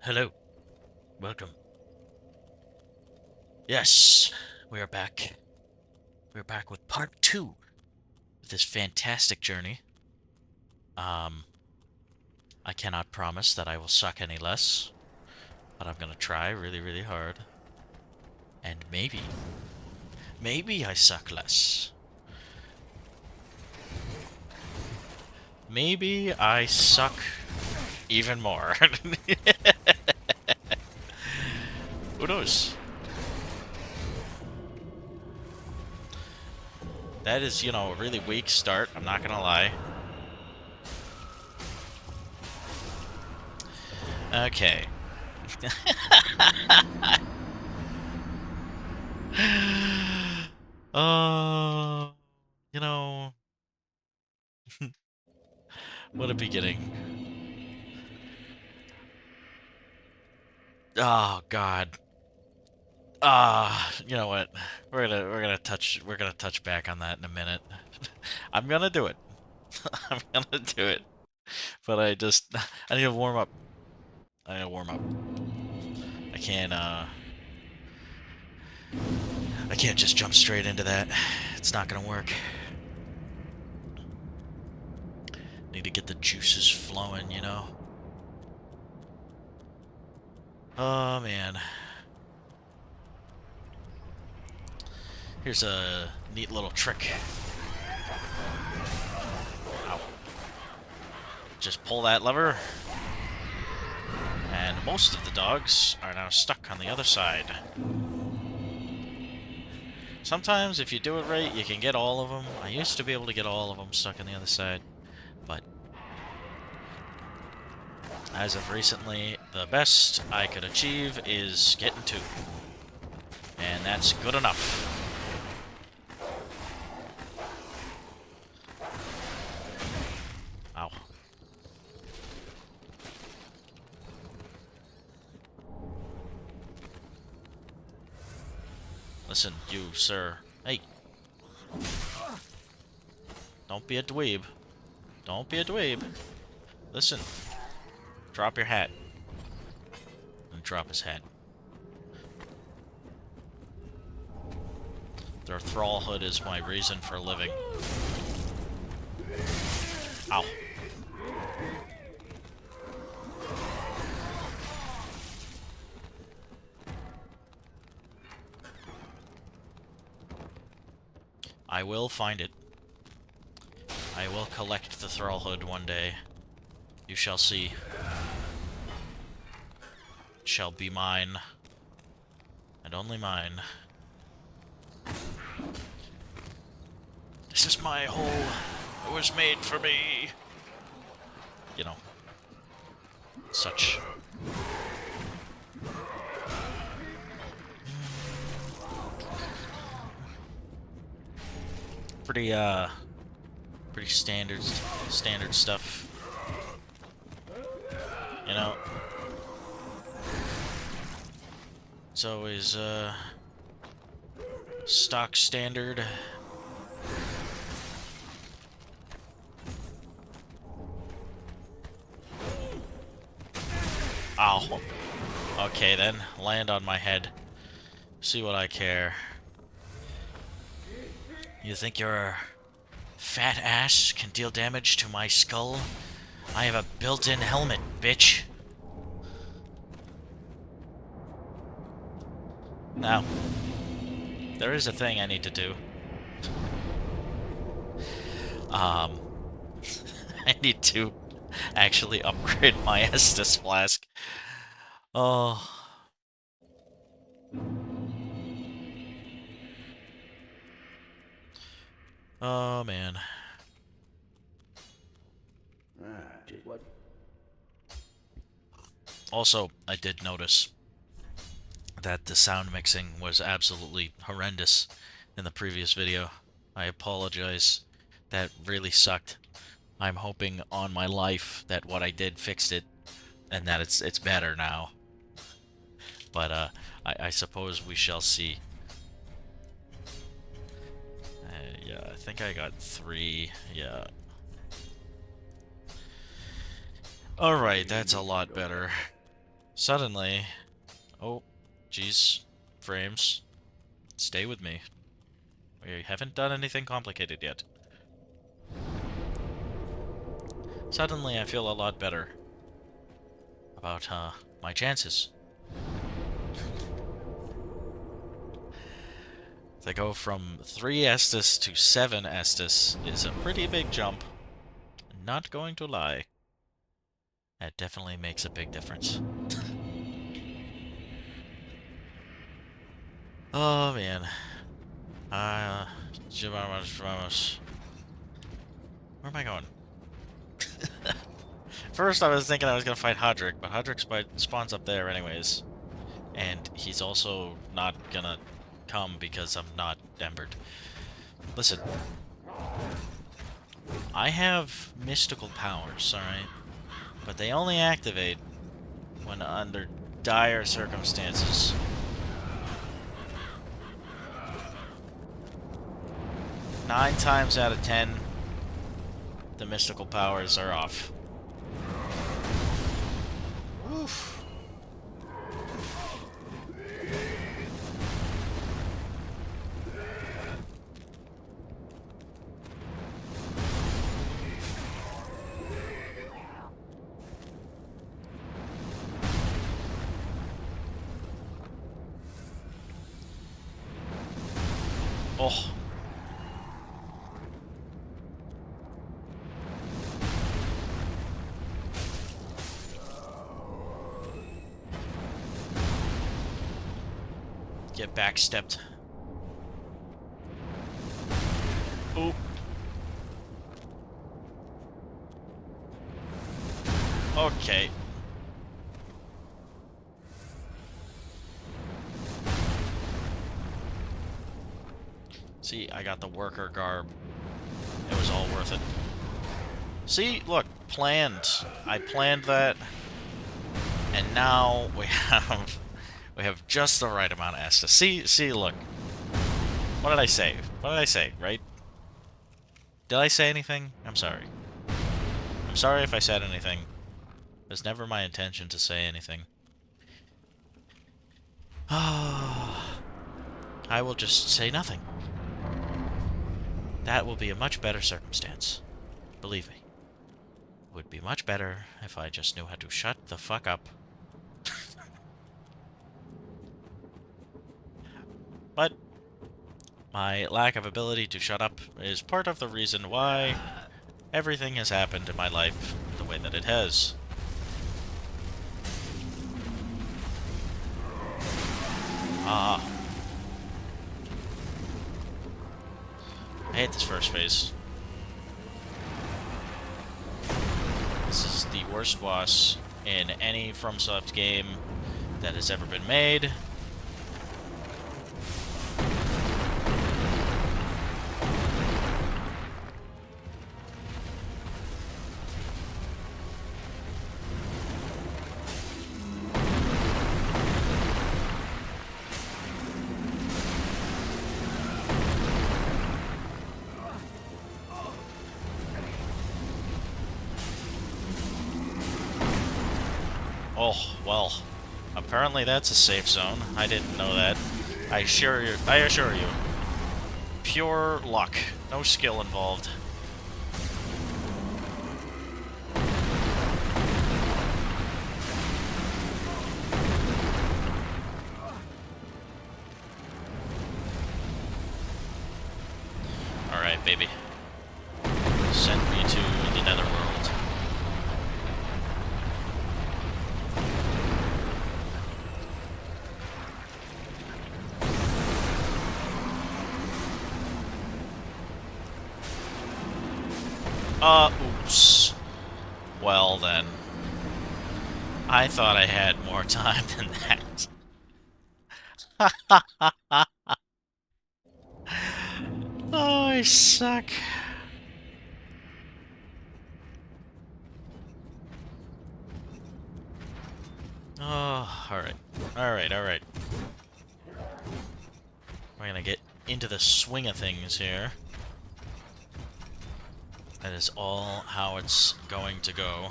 Hello. Welcome. Yes, we are back. We're back with part two of this fantastic journey. Um, I cannot promise that I will suck any less, but I'm gonna try really, really hard. And maybe I suck less. Maybe I suck even more. Who knows? That is, a really weak start, I'm not gonna lie. Okay. Oh, you know, what a beginning. Oh God. You know what? We're gonna touch back on that in a minute. I'm gonna do it. I'm gonna do it. But I need to warm up. I need to warm up. I can't I can't just jump straight into that. It's not gonna work. Need to get the juices flowing. Oh man. Here's a neat little trick. Ow. Just pull that lever. And most of the dogs are now stuck on the other side. Sometimes, if you do it right, you can get all of them. I used to be able to get all of them stuck on the other side, but as of recently, the best I could achieve is getting 2. And that's good enough. Ow. Listen, you, sir. Hey. Don't be a dweeb. Don't be a dweeb. Listen. Drop your hat. And drop his hat. Their thrallhood is my reason for living. Ow. I will find it. I will collect the thrallhood one day. You shall see. It shall be mine. And only mine. This is my hole. It was made for me. You know. Such. Pretty standard stuff. You know. It's always, stock standard. Ow. Okay then, land on my head. See what I care. You think your fat ass can deal damage to my skull? I have a built-in helmet, bitch. Now, there is a thing I need to do. I need to actually upgrade my Estus flask. Oh. Oh, man. Also, I did notice that the sound mixing was absolutely horrendous in the previous video. I apologize. That really sucked. I'm hoping on my life that what I did fixed it and that it's better now. But I suppose we shall see. Yeah, I think I got 3. Yeah. Alright, that's a lot better. Suddenly... Oh, geez. Frames. Stay with me. We haven't done anything complicated yet. Suddenly I feel a lot better about, my chances. To go from 3 Estus to 7 Estus is a pretty big jump. Not going to lie. That definitely makes a big difference. Oh, man. Where am I going? First, I was thinking I was going to fight Hodrick, but Hodrick spawns up there anyways. And he's also not going to come because I'm not embered. Listen. I have mystical powers, alright? But they only activate when under dire circumstances. Nine times out of 10, the mystical powers are off. Oof. Oh. Get backstepped. Oop. Okay. See, I got the worker garb. It was all worth it. See, look, planned. I planned that. And now we have just the right amount of Estus. See, look. What did I say? What did I say, right? Did I say anything? I'm sorry. I'm sorry if I said anything. It was never my intention to say anything. I will just say nothing. That will be a much better circumstance. Believe me. It would be much better if I just knew how to shut the fuck up. But my lack of ability to shut up is part of the reason why everything has happened in my life the way that it has. I hate this first phase. This is the worst boss in any FromSoft game that has ever been made. Oh, well, apparently that's a safe zone. I didn't know that. I assure you, pure luck. No skill involved. Alright, baby. Send me to the netherworld. Oops. Well, then. I thought I had more time than that. Oh, I suck. Oh, alright. Alright. We're gonna get into the swing of things here. That is all how it's going to go.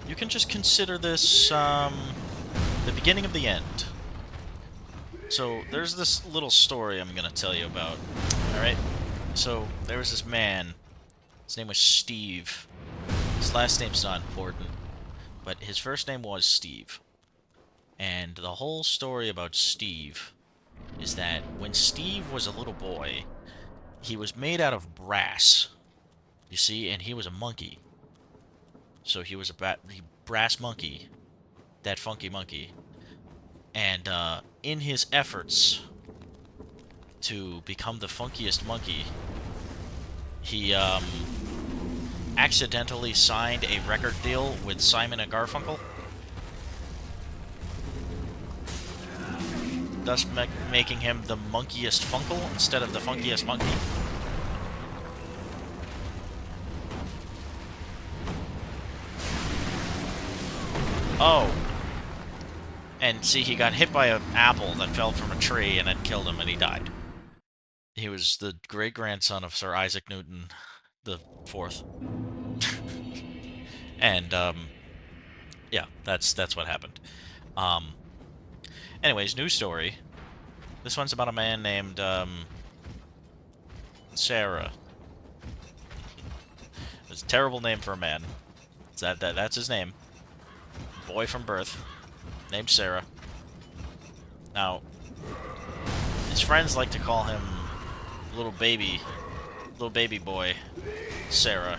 you can just consider this the beginning of the end. So there's this little story I'm gonna tell you about. All right. So there was this man. His name was Steve. His last name's not important, but his first name was Steve. And the whole story about Steve is that when Steve was a little boy, he was made out of brass. You see, and he was a monkey. So he was a brass monkey, that funky monkey. And in his efforts to become the funkiest monkey, he accidentally signed a record deal with Simon and Garfunkel, thus making him the monkiest funkle instead of the funkiest monkey. Oh. And see, he got hit by an apple that fell from a tree and it killed him and he died. He was the great-grandson of Sir Isaac Newton the Fourth. And, yeah, that's what happened. Anyways, new story. This one's about a man named, Sarah. It's a terrible name for a man. That's his name. Boy from birth. Named Sarah. Now, his friends like to call him little baby boy, Sarah.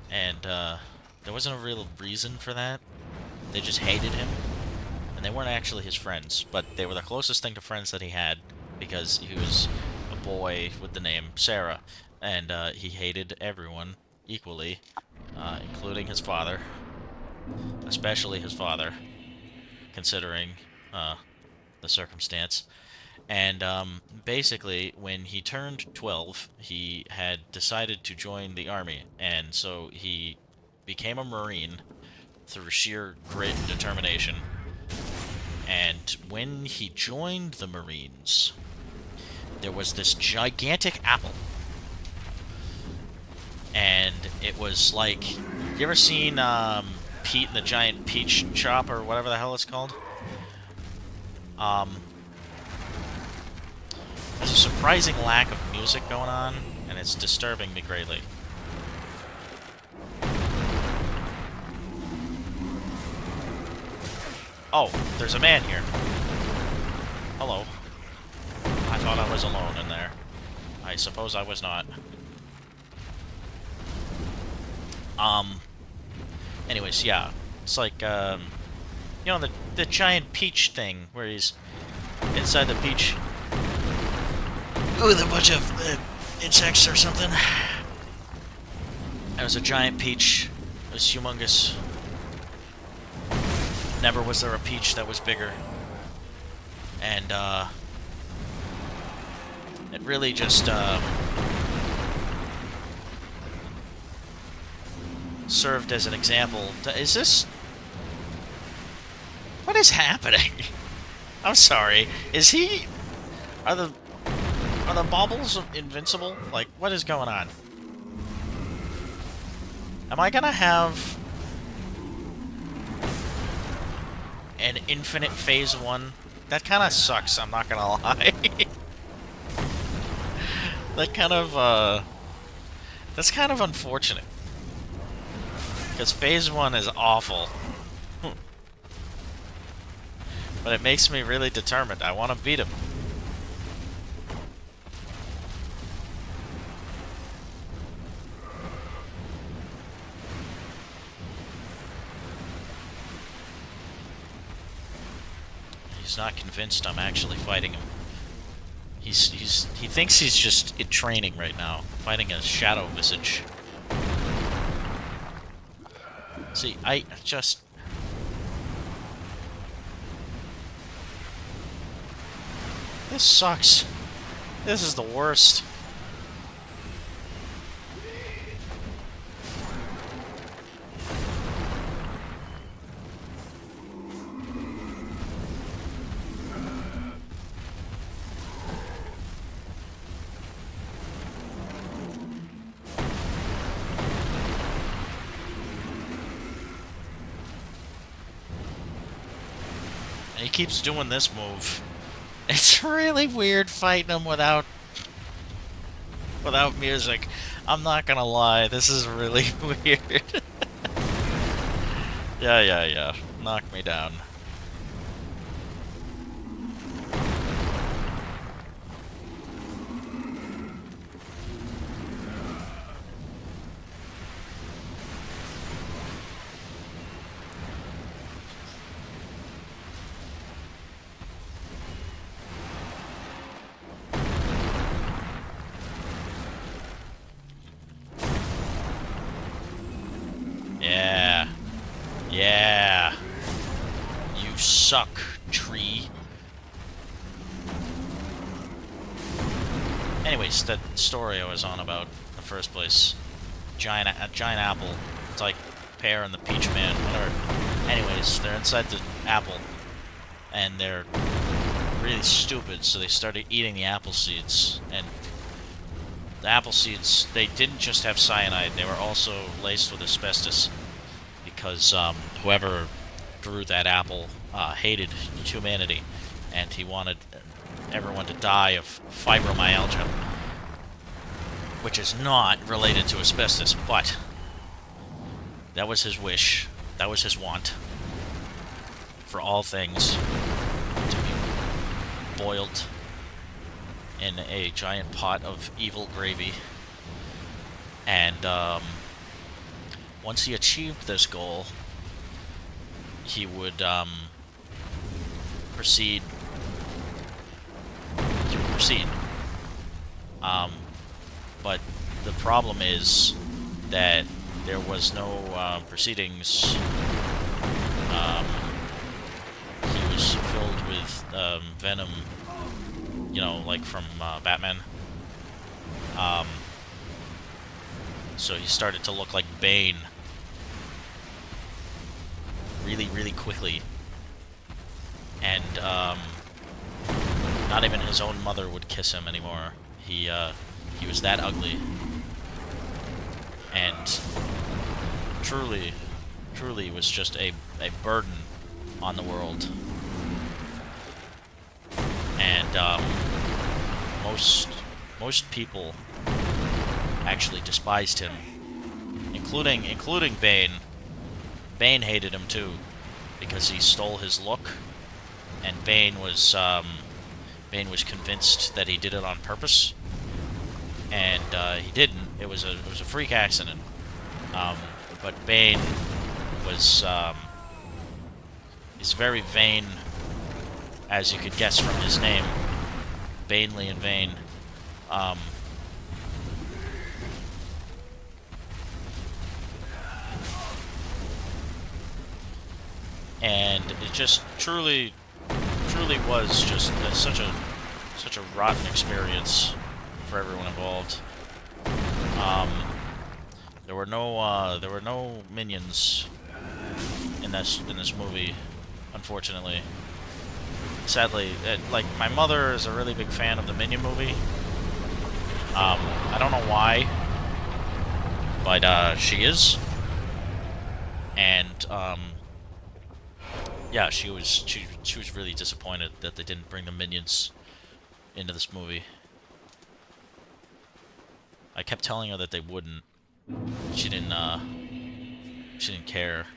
And, there wasn't a real reason for that. They just hated him. And they weren't actually his friends, but they were the closest thing to friends that he had, because he was a boy with the name Sarah. And, he hated everyone equally, including his father. Especially his father, considering, the circumstance. And, basically, when he turned 12, he had decided to join the army, and so he became a Marine through sheer grit and determination. And when he joined the Marines, there was this gigantic apple. And it was like, you ever seen, Pete and the Giant Peach Shop, or whatever the hell it's called? There's a surprising lack of music going on, and it's disturbing me greatly. Oh, there's a man here. Hello. I thought I was alone in there. I suppose I was not. Anyways, yeah. It's like, you know, the giant peach thing, where he's inside the peach with a bunch of insects or something. There was a giant peach. It was humongous. Never was there a peach that was bigger. And, it really just, served as an example. Is this... What is happening? I'm sorry. Is he... Are the baubles invincible? Like, what is going on? Am I gonna have an infinite phase 1? That kind of sucks, I'm not gonna lie. That kind of, that's kind of unfortunate. Because phase 1 is awful. But it makes me really determined. I want to beat him. He's not convinced I'm actually fighting him. He thinks he's just in training right now, fighting a shadow visage. See, I just... This sucks. This is the worst. keeps doing this move. It's really weird fighting him without music. I'm not gonna lie, this is really weird. Yeah. Knock me down. Yeah. Yeah. You suck, tree. Anyways, the story I was on about in the first place. A giant apple. It's like Pear and the Peach Man, whatever. Anyways, they're inside the apple, and they're really stupid, so they started eating the apple seeds. And the apple seeds, they didn't just have cyanide, they were also laced with asbestos. Because whoever grew that apple hated humanity, and he wanted everyone to die of fibromyalgia, which is not related to asbestos, but that was his wish, that was his want, for all things to be boiled in a giant pot of evil gravy. And once he achieved this goal, he would proceed. But the problem is that there was no proceedings. He was filled with venom, you know, like from Batman. So he started to look like Bane really quickly. And not even his own mother would kiss him anymore. He was that ugly. And truly was just a burden on the world. And most people actually despised him, including Bane. Bane hated him too, because he stole his look, and Bane was convinced that he did it on purpose, and he didn't. It was a freak accident. But Bane was he's very vain, as you could guess from his name, Banely and vain. And it just truly was just such a rotten experience for everyone involved. There were no minions in this movie, unfortunately. Sadly, like, my mother is a really big fan of the Minion movie. I don't know why, but she is. And yeah, she was really disappointed that they didn't bring the Minions into this movie. I kept telling her that they wouldn't. She didn't care.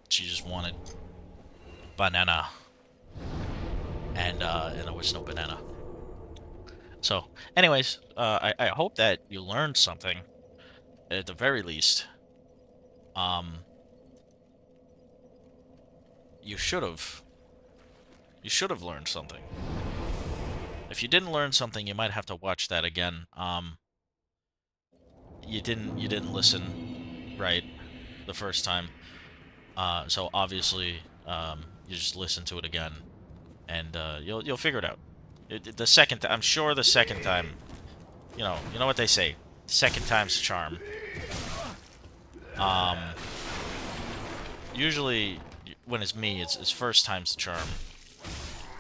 She just wanted banana. And there was no banana. So, anyways, I hope that you learned something, at the very least. You should have learned something. If you didn't learn something, you might have to watch that again. You didn't listen right the first time. So obviously, you just listen to it again, and you'll figure it out. The second, I'm sure the second time, you know what they say, second time's a charm. Usually, when it's me, it's first time's the charm.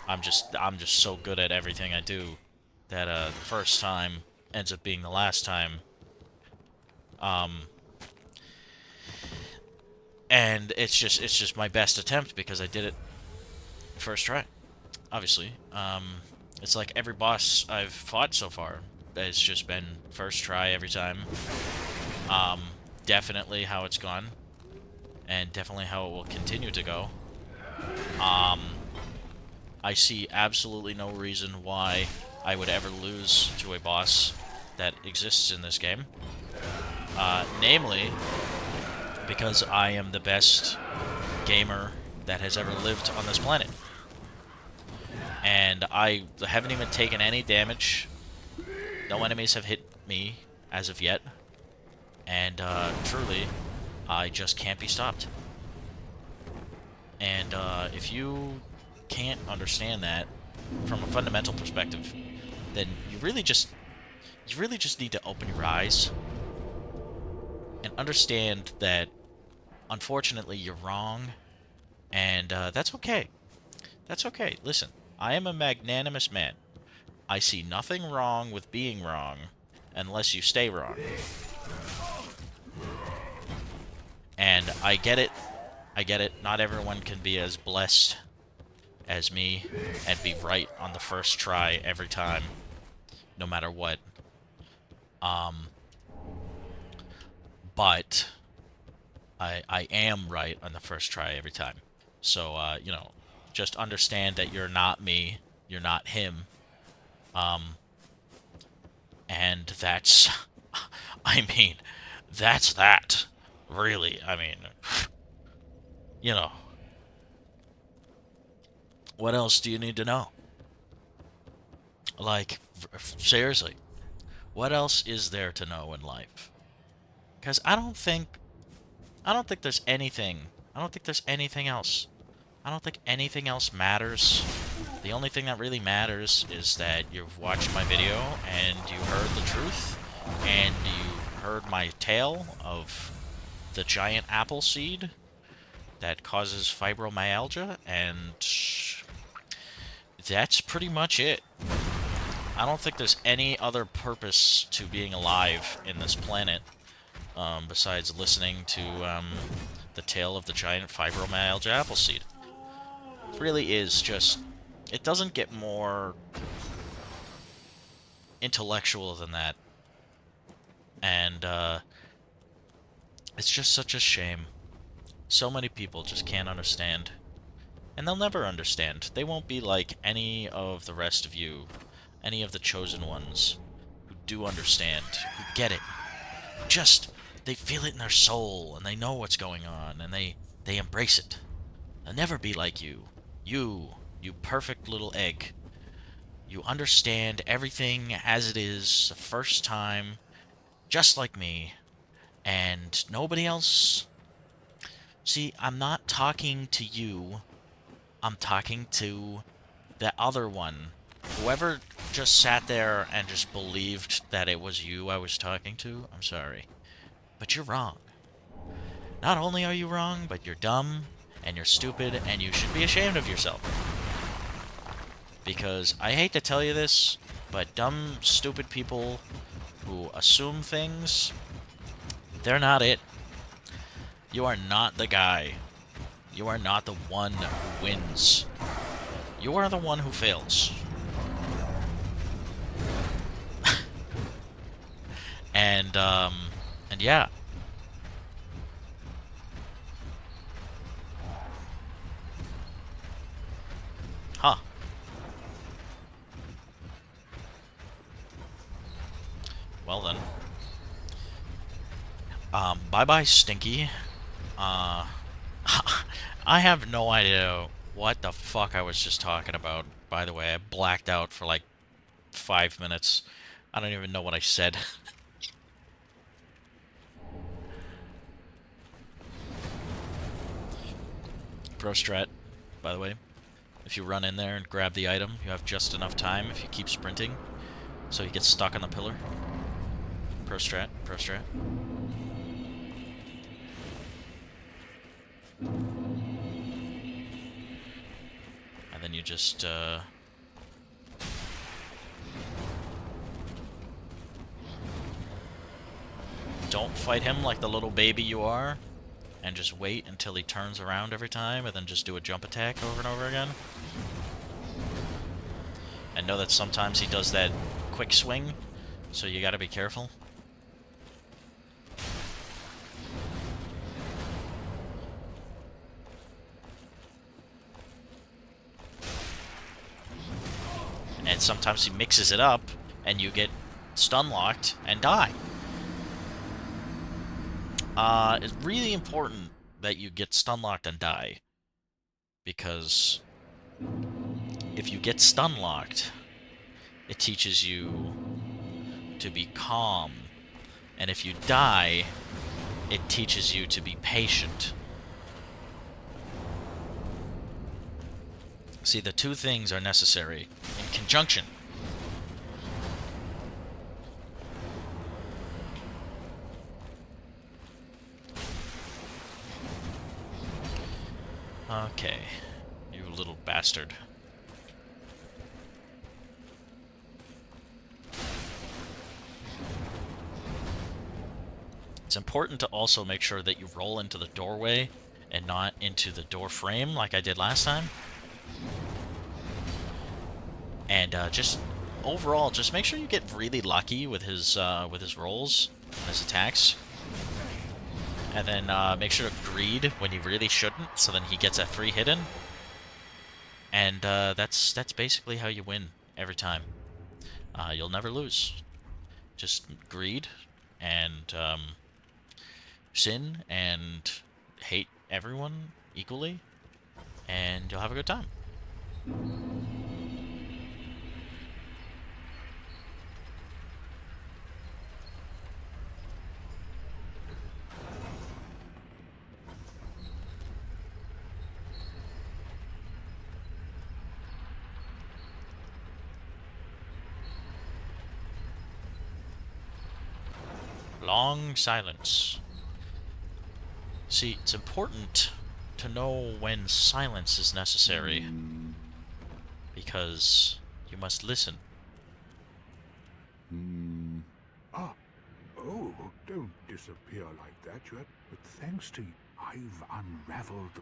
I'm just so good at everything I do that the first time ends up being the last time. And it's just my best attempt because I did it first try. Obviously, it's like every boss I've fought so far. It's just been first try every time. Um, Definitely how it's gone, and definitely how it will continue to go. Um, I see absolutely no reason why I would ever lose to a boss that exists in this game. Namely, because I am the best gamer that has ever lived on this planet. And I haven't even taken any damage. No enemies have hit me as of yet. And truly, I just can't be stopped. And if you can't understand that from a fundamental perspective, then you really just need to open your eyes and understand that unfortunately you're wrong, and that's okay. That's okay. Listen, I am a magnanimous man. I see nothing wrong with being wrong unless you stay wrong. And I get it. I get it. Not everyone can be as blessed as me and be right on the first try every time, no matter what. But I am right on the first try every time. So, just understand that you're not me, you're not him. And that's, I mean, that's that. Really, I mean, you know, what else do you need to know? Like, seriously, what else is there to know in life? Because I don't think there's anything. I don't think there's anything else. I don't think anything else matters. The only thing that really matters is that you've watched my video and you heard the truth, and you heard my tale of the giant apple seed that causes fibromyalgia, and that's pretty much it. I don't think there's any other purpose to being alive in this planet besides listening to the tale of the giant fibromyalgia apple seed. It really is just... It doesn't get more intellectual than that. And it's just such a shame. So many people just can't understand. And they'll never understand. They won't be like any of the rest of you, any of the chosen ones, who do understand, who get it. Just, they feel it in their soul, and they know what's going on, and they embrace it. They'll never be like you. You perfect little egg. You understand everything as it is the first time, just like me, and nobody else. See, I'm not talking to you. I'm talking to the other one. Whoever just sat there and just believed that it was you I was talking to, I'm sorry. But you're wrong. Not only are you wrong, but you're dumb, and you're stupid, and you should be ashamed of yourself. Because I hate to tell you this, but dumb, stupid people who assume things, they're not it. You are not the guy. You are not the one who wins. You are the one who fails. And yeah. Huh. Well then. Bye-bye, Stinky. I have no idea what the fuck I was just talking about, by the way. I blacked out for like 5 minutes. I don't even know what I said. Pro strat, by the way. If you run in there and grab the item, you have just enough time if you keep sprinting, so you get stuck on the pillar. Pro strat, pro strat. And then you just, don't fight him like the little baby you are. and just wait until he turns around every time, and then just do a jump attack over and over again. And know that sometimes he does that quick swing, so you gotta be careful. And sometimes he mixes it up, and you get stun locked and die. It's really important that you get stun locked and die, because if you get stun locked, it teaches you to be calm, and if you die, it teaches you to be patient. See, the two things are necessary in conjunction. Okay, you little bastard. It's important to also make sure that you roll into the doorway and not into the door frame like I did last time. And just overall, just make sure you get really lucky with his rolls and his attacks. And then make sure to greed when you really shouldn't, so then he gets a free hit in. And that's basically how you win every time. You'll never lose. Just greed and sin and hate everyone equally, and you'll have a good time. Long silence. See, it's important to know when silence is necessary, because you must listen. Ah, oh, don't disappear like that yet. But thanks to you, I've unraveled.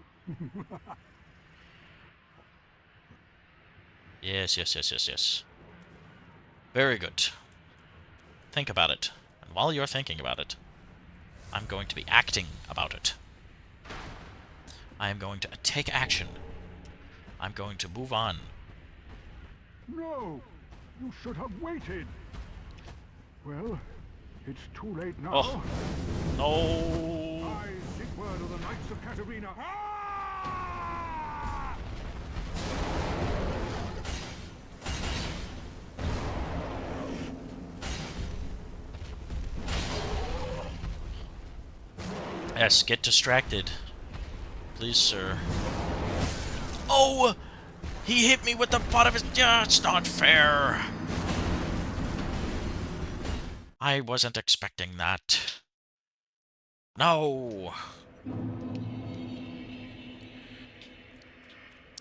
Yes. Very good. Think about it. And while you're thinking about it, I'm going to be acting about it. I am going to take action. I'm going to move on. No, you should have waited. Well, it's too late now. Oh. No. I seek word of the Knights of Katarina. Yes, get distracted. Please, sir. Oh! He hit me with the butt of his... Yeah, it's not fair. I wasn't expecting that. No!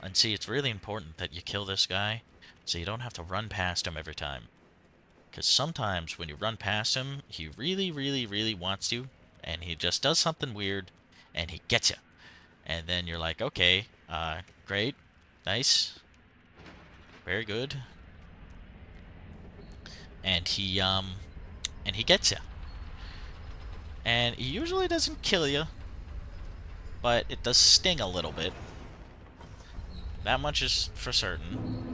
And see, it's really important that you kill this guy, so you don't have to run past him every time. Because sometimes when you run past him, he really wants to, and he just does something weird, and he gets you. And then you're like, okay, great, nice, very good. And he gets you. And he usually doesn't kill you, but it does sting a little bit. That much is for certain.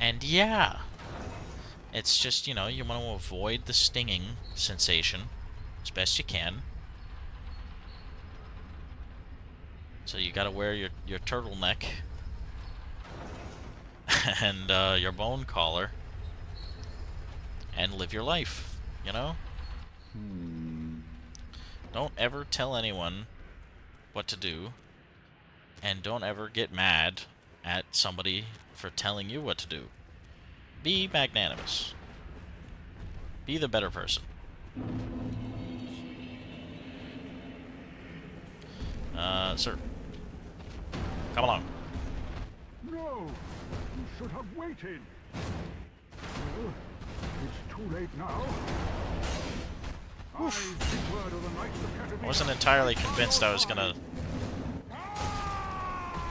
And yeah, it's just, you know, you want to avoid the stinging sensation as best you can. So you gotta wear your turtleneck and your bone collar and live your life, you know? Don't ever tell anyone what to do, and don't ever get mad at somebody for telling you what to do. Be magnanimous. Be the better person. Sir. Come along. No, you should have waited. Well, It's too late now. I speak word of the Knights of I Caterpillar. wasn't entirely convinced I was gonna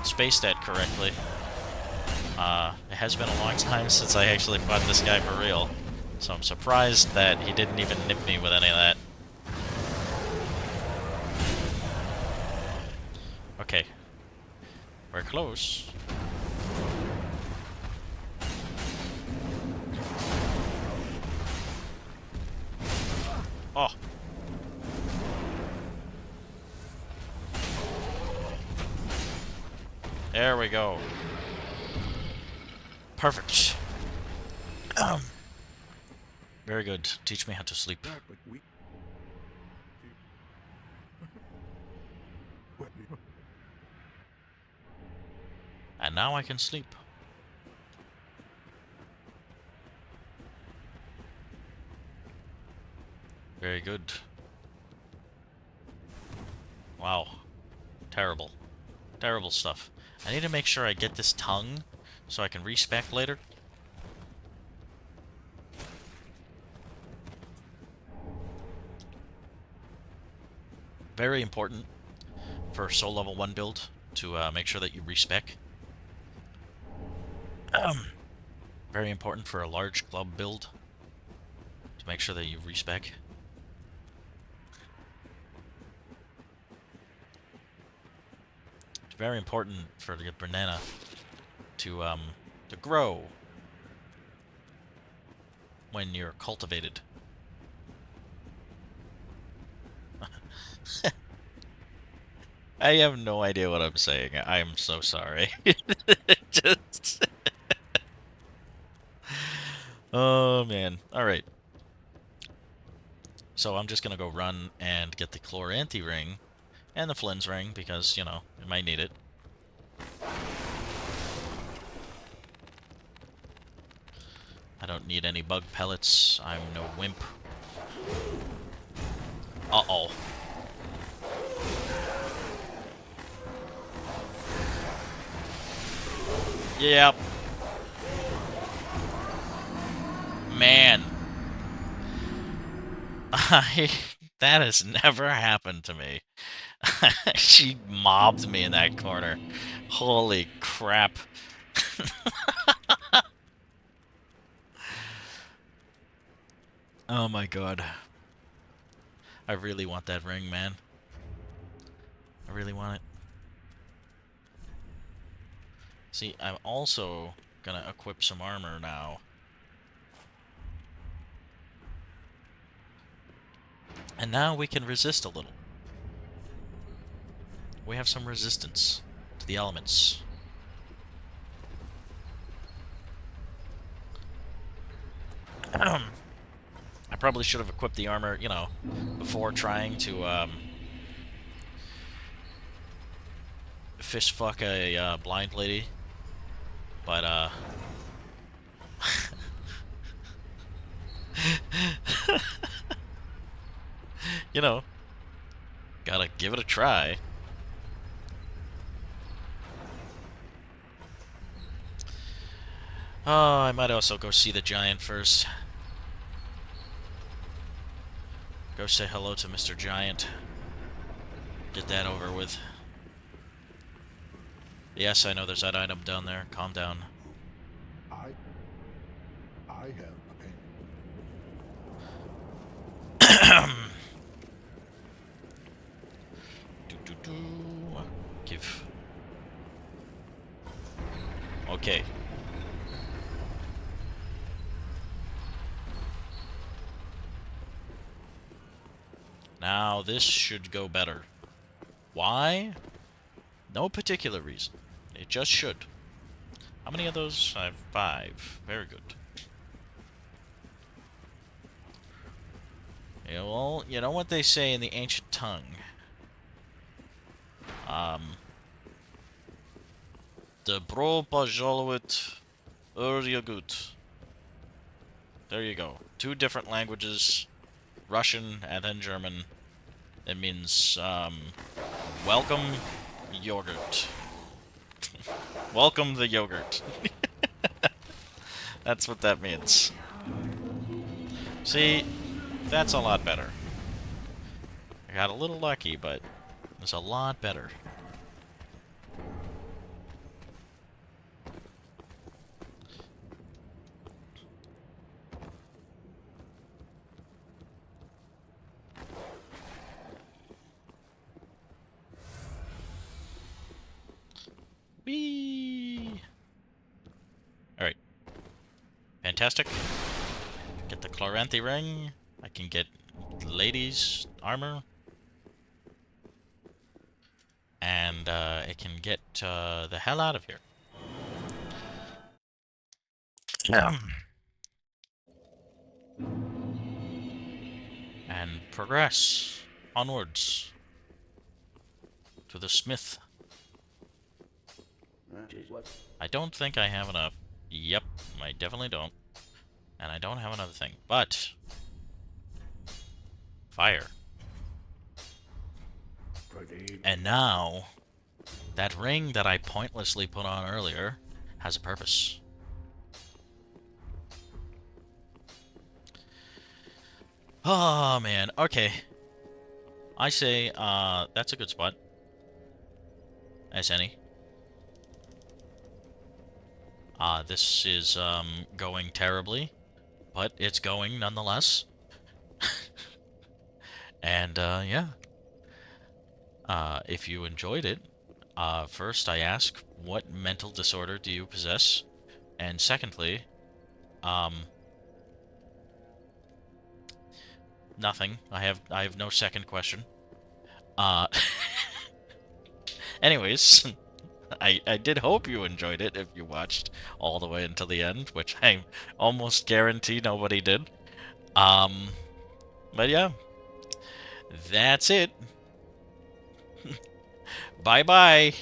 space that correctly. It has been a long time since I actually fought this guy for real, so I'm surprised that he didn't even nip me with any of that. Okay. We're close. Oh. There we go. Perfect. Very good. Teach me how to sleep. But we... And now I can sleep. Very good. Wow. Terrible. Terrible stuff. I need to make sure I get this tongue so I can respec later. Very important for soul level 1 build to make sure that you respec. Very important for a large club build to make sure that you respec. It's very important for the banana to grow when you're cultivated. I have no idea what I'm saying. I am so sorry. Just... Oh, man. Alright. So I'm just gonna go run and get the Chloranthy ring and the Flynn's ring because, you know, I might need it. I don't need any bug pellets. I'm no wimp. Uh-oh. Yep. Man. That has never happened to me. She mobbed me in that corner. Holy crap. Oh my god. I really want that ring, man. I really want it. See, I'm also gonna equip some armor now. And now we can resist a little. We have some resistance to the elements. I probably should have equipped the armor, you know, before trying to fist fuck a blind lady. But you know, gotta give it a try. Oh, I might also go see the giant first. Go say hello to Mr. Giant. Get that over with. Yes, I know there's that item down there. Calm down. I have Give. Okay. Now this should go better. Why? No particular reason. It just should. How many of those? I have 5. Very good. Yeah, well, you know what they say in the ancient tongue. Добро пожаловать gut. There you go. 2 different languages. Russian and then German. It means, welcome yogurt. Welcome the yogurt. That's what that means. See, that's a lot better. I got a little lucky, but it's a lot better. Whee! Alright. Fantastic. Get the Chloranthy ring. I can get ladies' armor. And it can get the hell out of here. And progress onwards to the smith. I don't think I have enough. Yep, I definitely don't. And I don't have another thing. But fire. And now that ring that I pointlessly put on earlier has a purpose. Oh man, okay. I say that's a good spot. As any. This is going terribly, but it's going nonetheless. And yeah. If you enjoyed it, first I ask, what mental disorder do you possess? And secondly, nothing. I have no second question. Anyways, I did hope you enjoyed it if you watched all the way until the end, which I almost guarantee nobody did. But yeah, that's it. Bye-bye.